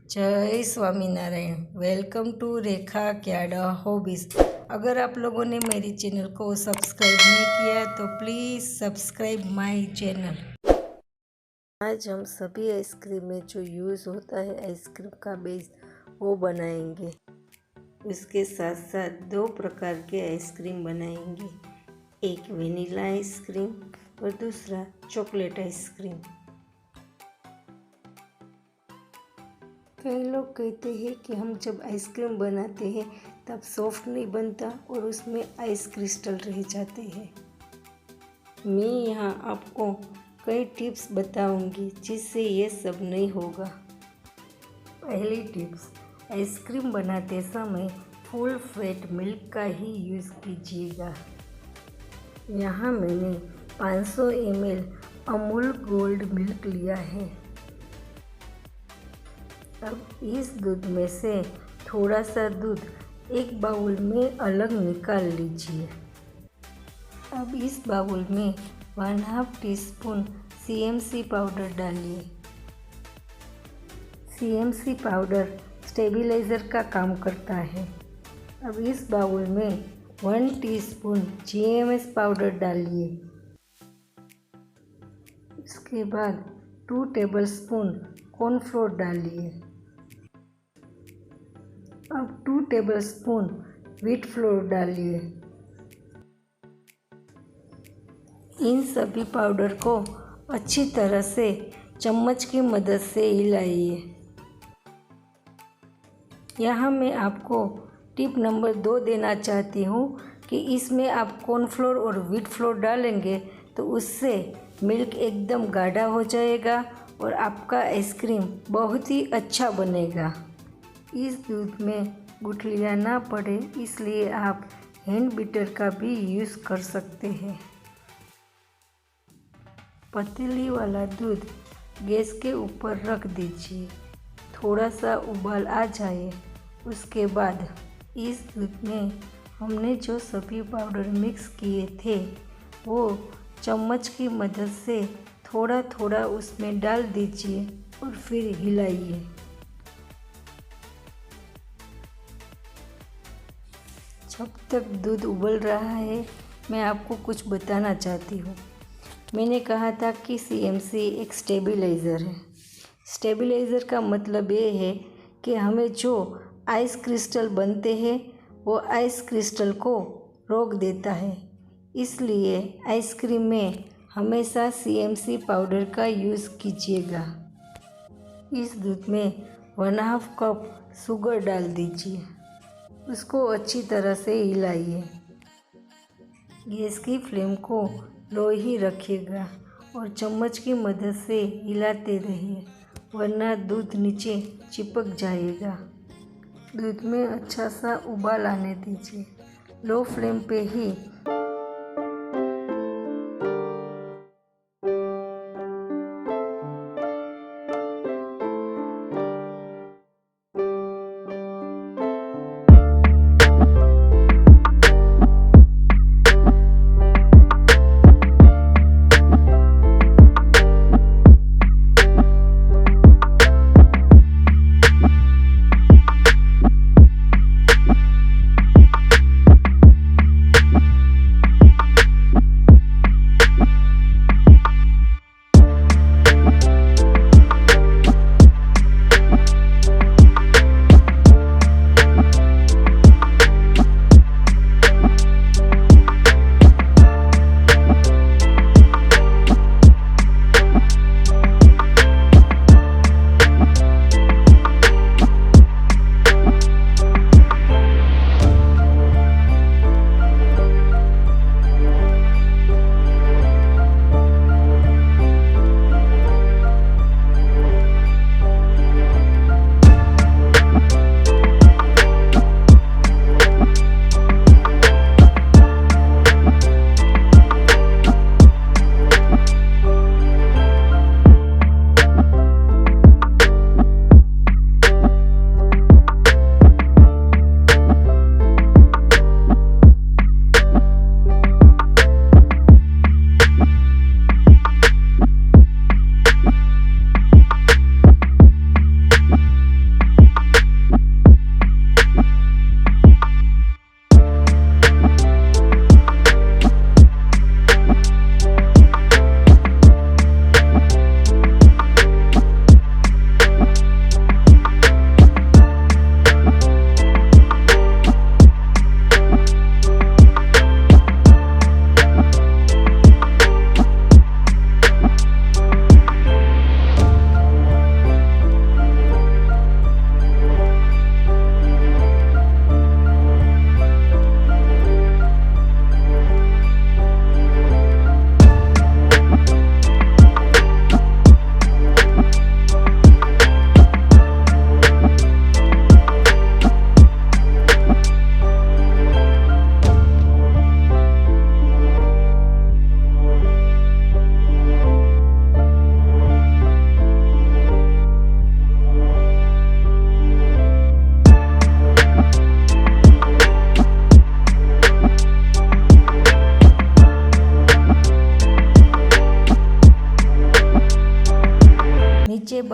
जय Swaminarayan. Welcome to Rekha Kyada hobbies. अगर आप लोगों ने मेरी चैनल को सब्सक्राइब नहीं किया तो प्लीज़ सब्सक्राइब माय चैनल। आज हम सभी आइसक्रीम में जो यूज़ होता है आइसक्रीम का बेस वो बनाएंगे। उसके साथ साथ दो प्रकार के आइसक्रीम बनाएंगे, एक वेनिला आइसक्रीम और दूसरा चॉकलेट आइसक्रीम। कई लोग कहते हैं कि हम जब आइसक्रीम बनाते हैं तब सॉफ्ट नहीं बनता और उसमें आइस क्रिस्टल रह जाते हैं। मैं यहाँ आपको कई टिप्स बताऊंगी जिससे ये सब नहीं होगा। पहली टिप्स, आइसक्रीम बनाते समय फुल फैट मिल्क का ही यूज़ कीजिएगा। यहाँ मैंने 500 ml अमूल गोल्ड मिल्क लिया है। अब इस दूध में से थोड़ा सा दूध एक बाउल में अलग निकाल लीजिए। अब इस बाउल में 1/2 टीस्पून CMC पाउडर डालिए। CMC पाउडर स्टेबलाइज़र का काम करता है। अब इस बाउल में 1 टीस्पून GMS पाउडर डालिए। इसके बाद 2 टेबलस्पून कॉर्नफ्लोर डालिए। अब 2 टेबलस्पून व्हीट फ्लोर डालिए। इन सभी पाउडर को अच्छी तरह से चम्मच की मदद से हिलाइए। यहाँ मैं आपको टिप नंबर 2 देना चाहती हूँ कि इसमें आप कॉर्नफ्लोर और व्हीट फ्लोर डालेंगे तो उससे मिल्क एकदम गाढ़ा हो जाएगा और आपका आइसक्रीम बहुत ही अच्छा बनेगा। इस दूध में गुठलियाँ ना पड़े इसलिए आप हैंड बीटर का भी यूज़ कर सकते हैं। पतीली वाला दूध गैस के ऊपर रख दीजिए। थोड़ा सा उबाल आ जाए उसके बाद इस दूध में हमने जो सभी पाउडर मिक्स किए थे वो चम्मच की मदद से थोड़ा थोड़ा उसमें डाल दीजिए और फिर हिलाइए। जब तक दूध उबल रहा है मैं आपको कुछ बताना चाहती हूँ। मैंने कहा था कि CMC एक स्टेबलाइज़र है। स्टेबलाइज़र का मतलब ये है कि हमें जो आइस क्रिस्टल बनते हैं वो आइस क्रिस्टल को रोक देता है। इसलिए आइसक्रीम में हमेशा CMC पाउडर का यूज़ कीजिएगा। इस दूध में 1/2 कप शुगर डाल दीजिए। उसको अच्छी तरह से हिलाइए। गैस की फ्लेम को लो ही रखिएगा और चम्मच की मदद से हिलाते रहिए वरना दूध नीचे चिपक जाएगा। दूध में अच्छा सा उबाल आने दीजिए। लो फ्लेम पे ही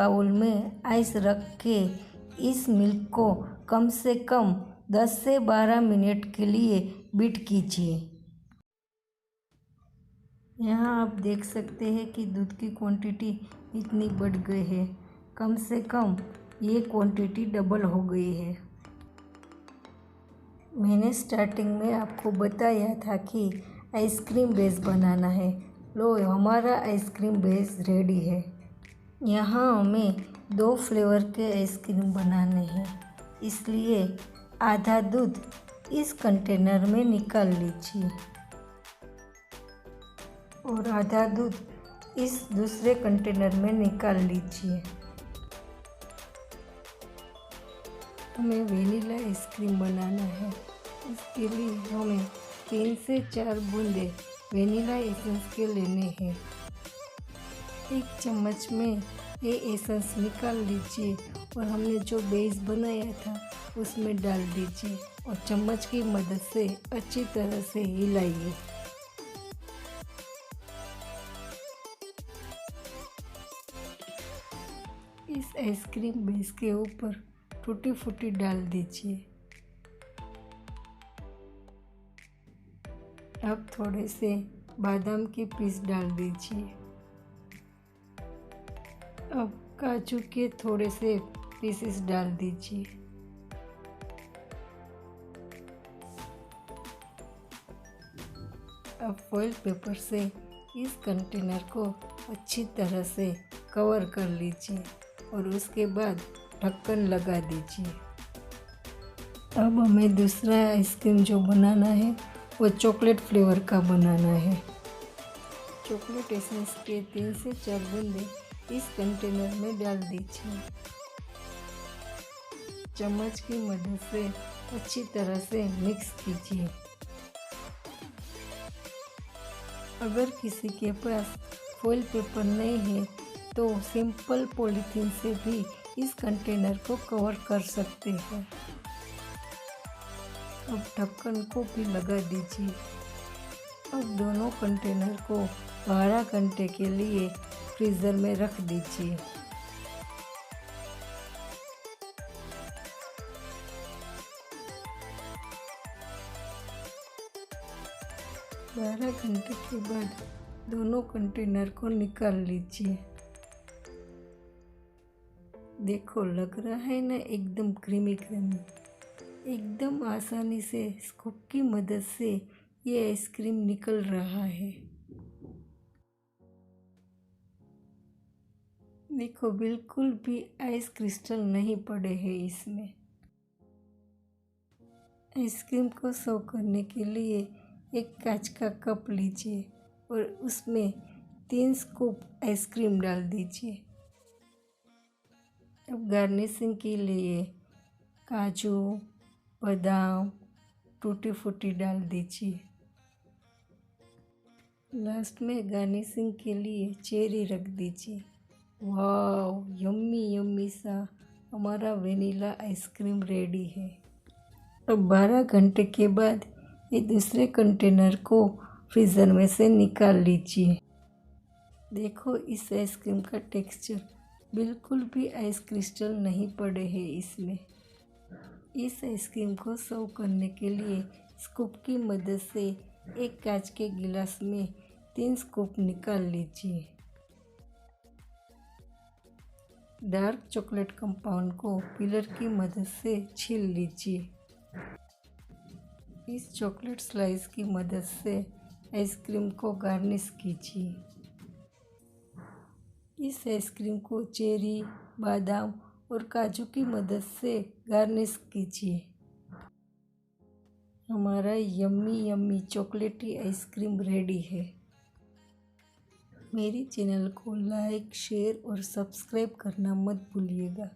बाउल में आइस रख के इस मिल्क को कम से कम 10 से 12 मिनट के लिए बीट कीजिए। यहाँ आप देख सकते हैं कि दूध की क्वांटिटी इतनी बढ़ गई है, कम से कम ये क्वांटिटी डबल हो गई है। मैंने स्टार्टिंग में आपको बताया था कि आइसक्रीम बेस बनाना है। लो, हमारा आइसक्रीम बेस रेडी है। यहाँ हमें 2 फ्लेवर के आइसक्रीम बनाने हैं, इसलिए आधा दूध इस कंटेनर में निकाल लीजिए और आधा दूध इस दूसरे कंटेनर में निकाल लीजिए। हमें वेनिला आइसक्रीम बनाना है। इसके लिए हमें 3 से 4 बूंदे वेनिला एसेंस के लेने हैं। 1 चम्मच में ये एसेंस निकाल लीजिए और हमने जो बेस बनाया था उसमें डाल दीजिए और चम्मच की मदद से अच्छी तरह से हिलाइए। इस आइसक्रीम बेस के ऊपर टूटी फूटी डाल दीजिए। अब थोड़े से बादाम के पीस डाल दीजिए। अब काजू के थोड़े से पीसेस डाल दीजिए। अब फॉइल पेपर से इस कंटेनर को अच्छी तरह से कवर कर लीजिए और उसके बाद ढक्कन लगा दीजिए। अब हमें दूसरा आइसक्रीम जो बनाना है वो चॉकलेट फ्लेवर का बनाना है। चॉकलेट एसेंस के 3 से 4 बूंदे इस कंटेनर में डाल दीजिए। चम्मच की मदद से अच्छी तरह से मिक्स कीजिए। अगर किसी के पास फॉइल पेपर नहीं है तो सिंपल पॉलीथीन से भी इस कंटेनर को कवर कर सकते हैं। अब ढक्कन को भी लगा दीजिए। अब दोनों कंटेनर को 12 घंटे के लिए फ्रीज़र में रख दीजिए। बारह घंटे के बाद दोनों कंटेनर को निकाल लीजिए। देखो, लग रहा है ना एकदम क्रीमी क्रीमी। एकदम आसानी से स्कूप की मदद से ये आइसक्रीम निकल रहा है। देखो, बिल्कुल भी आइस क्रिस्टल नहीं पड़े हैं इसमें। आइसक्रीम को सर्व करने के लिए एक कांच का कप लीजिए और उसमें 3 स्कूप आइसक्रीम डाल दीजिए। अब गार्निशिंग के लिए काजू, बादाम, टूटी फूटी डाल दीजिए। लास्ट में गार्निशिंग के लिए चेरी रख दीजिए। वाव, यम्मी यम्मी सा हमारा वेनिला आइसक्रीम रेडी है। अब 12 घंटे के बाद ये दूसरे कंटेनर को फ्रीज़र में से निकाल लीजिए। देखो, इस आइसक्रीम का टेक्सचर बिल्कुल भी आइस क्रिस्टल नहीं पड़े हैं इसमें। इस आइसक्रीम को सर्व करने के लिए स्कूप की मदद से एक कांच के गिलास में 3 स्कूप निकाल लीजिए। डार्क चॉकलेट कंपाउंड को पीलर की मदद से छील लीजिए। इस चॉकलेट स्लाइस की मदद से आइसक्रीम को गार्निश कीजिए। इस आइसक्रीम को चेरी, बादाम और काजू की मदद से गार्निश कीजिए। हमारा यम्मी यम्मी चॉकलेटी आइसक्रीम रेडी है। मेरे चैनल को लाइक, शेयर और सब्सक्राइब करना मत भूलिएगा।